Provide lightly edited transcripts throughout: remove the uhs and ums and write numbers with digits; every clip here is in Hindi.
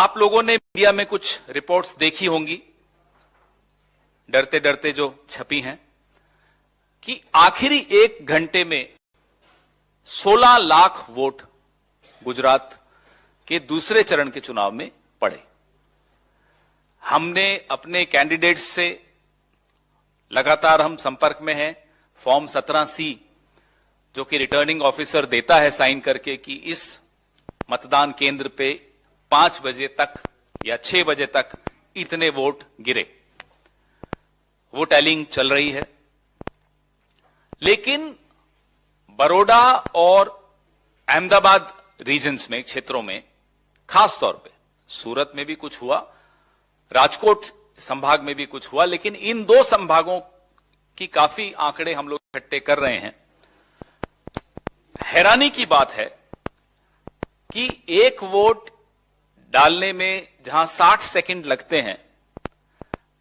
आप लोगों ने मीडिया में कुछ रिपोर्ट्स देखी होंगी, डरते डरते जो छपी हैं, कि आखिरी 1 घंटे में 16 लाख वोट गुजरात के दूसरे चरण के चुनाव में पड़े। हमने अपने कैंडिडेट्स से लगातार हम संपर्क में हैं। फॉर्म 17C जो कि रिटर्निंग ऑफिसर देता है साइन करके कि इस मतदान केंद्र पे 5 बजे तक या 6 बजे तक इतने वोट गिरे, वो टैलिंग चल रही है। लेकिन बड़ौदा और अहमदाबाद रीजन्स में, क्षेत्रों में, खास तौर पे सूरत में भी कुछ हुआ, राजकोट संभाग में भी कुछ हुआ, लेकिन इन 2 संभागों की काफी आंकड़े हम लोग इकट्ठे कर रहे हैं। हैरानी की बात है कि 1 वोट डालने में जहां 60 सेकंड लगते हैं,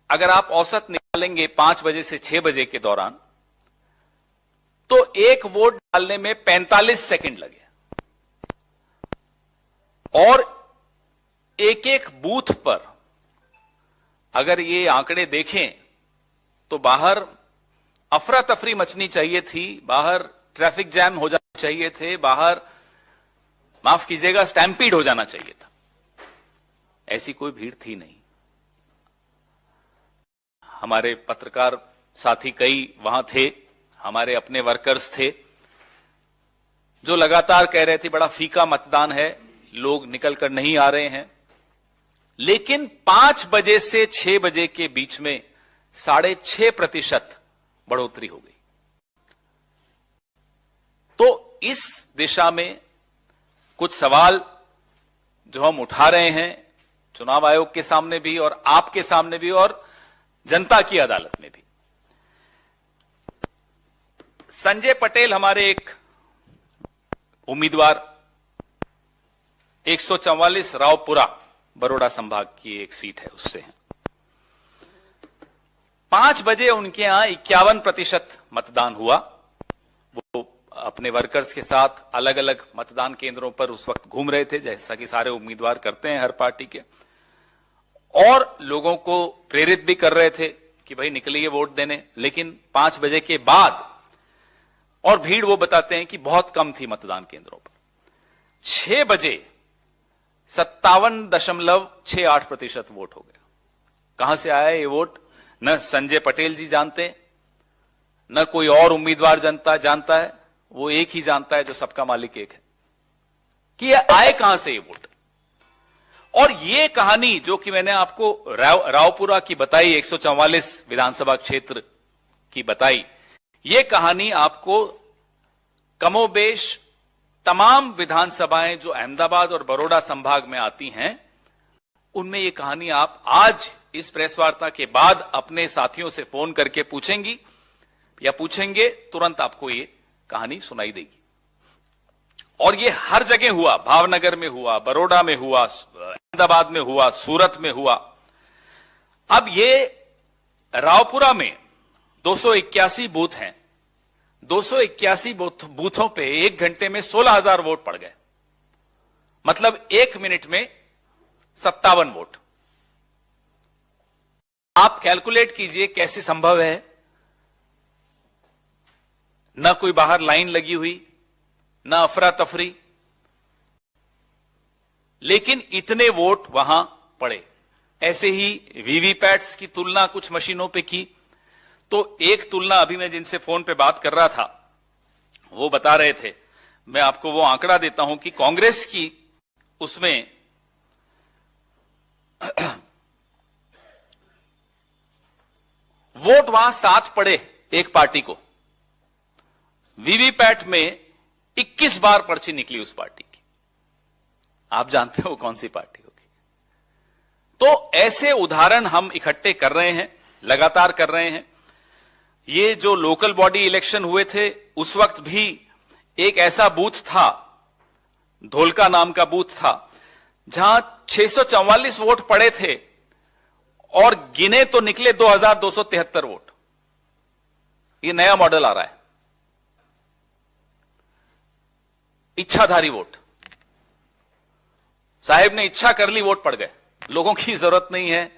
अगर आप औसत निकालेंगे 5 बजे से 6 बजे के दौरान, तो 1 वोट डालने में 45 सेकंड लगे। और एक बूथ पर अगर ये आंकड़े देखें तो बाहर अफरा तफरी मचनी चाहिए थी, बाहर ट्रैफिक जैम हो जाना चाहिए थे, बाहर माफ कीजिएगा स्टैम्पीड हो जाना चाहिए था। ऐसी कोई भीड़ थी नहीं। हमारे पत्रकार साथी कई वहां थे, हमारे अपने वर्कर्स थे जो लगातार कह रहे थे बड़ा फीका मतदान है, लोग निकल कर नहीं आ रहे हैं। लेकिन 5 बजे से 6 बजे के बीच में 6.5% बढ़ोतरी हो गई। तो इस दिशा में कुछ सवाल जो हम उठा रहे हैं चुनाव आयोग के सामने भी और आपके सामने भी और जनता की अदालत में भी। संजय पटेल हमारे एक उम्मीदवार, 144 रावपुरा बड़ौदा संभाग की एक सीट है, उससे हैं। 5 बजे उनके यहां 51% मतदान हुआ। वो अपने वर्कर्स के साथ अलग अलग मतदान केंद्रों पर उस वक्त घूम रहे थे, जैसा कि सारे उम्मीदवार करते हैं हर पार्टी के, और लोगों को प्रेरित भी कर रहे थे कि भाई निकलिए वोट देने। लेकिन 5 बजे के बाद, और भीड़ वो बताते हैं कि बहुत कम थी मतदान केंद्रों पर, 6 बजे 57.68% वोट हो गया। कहां से आया ये वोट, न संजय पटेल जी जानते, न कोई और उम्मीदवार जानता है। वो एक ही जानता है, जो सबका मालिक एक है, कि ये आए कहां से ये वोट। और ये कहानी जो कि मैंने आपको रावपुरा की बताई, 144 विधानसभा क्षेत्र की बताई, ये कहानी आपको कमोबेश तमाम विधानसभाएं जो अहमदाबाद और बड़ौदा संभाग में आती हैं, उनमें ये कहानी आप आज इस प्रेस वार्ता के बाद अपने साथियों से फोन करके पूछेंगी या पूछेंगे, तुरंत आपको ये कहानी सुनाई देगी। और ये हर जगह हुआ, भावनगर में हुआ, बड़ौदा में हुआ, अहमदाबाद में हुआ, सूरत में हुआ। अब ये रावपुरा में 281 बूथ हैं। 281 बूथों पे 1 घंटे में 16,000 वोट पड़ गए। मतलब 1 मिनट में 57 वोट। आप कैलकुलेट कीजिए कैसे संभव है। न कोई बाहर लाइन लगी हुई, न अफरा तफरी, लेकिन इतने वोट वहां पड़े। ऐसे ही वीवीपैट्स की तुलना कुछ मशीनों पे की, तो एक तुलना अभी मैं जिनसे फोन पे बात कर रहा था वो बता रहे थे, मैं आपको वो आंकड़ा देता हूं कि कांग्रेस की उसमें वोट वहां 7 पड़े एक पार्टी को, वीवीपैट में 21 बार पर्ची निकली उस पार्टी की। आप जानते हो कौन सी पार्टी होगी। तो ऐसे उदाहरण हम इकट्ठे कर रहे हैं, लगातार कर रहे हैं। ये जो लोकल बॉडी इलेक्शन हुए थे उस वक्त भी एक ऐसा बूथ था, धोलका नाम का बूथ था, जहां 644 वोट पड़े थे और गिने तो निकले 2273 वोट। ये नया मॉडल आ रहा है, इच्छाधारी वोट। साहेब ने इच्छा कर ली, वोट पड़ गए। लोगों की जरूरत नहीं है,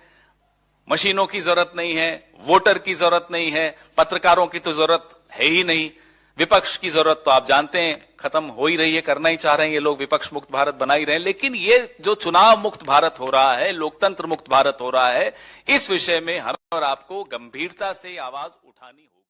मशीनों की जरूरत नहीं है, वोटर की जरूरत नहीं है, पत्रकारों की तो जरूरत है ही नहीं, विपक्ष की जरूरत तो आप जानते हैं खत्म हो ही रही है, करना ही चाह रहे हैं ये लोग, विपक्ष मुक्त भारत बना ही रहे हैं। लेकिन ये जो चुनाव मुक्त भारत हो रहा है, लोकतंत्र मुक्त भारत हो रहा है, इस विषय में हमें और आपको गंभीरता से आवाज उठानी होगी।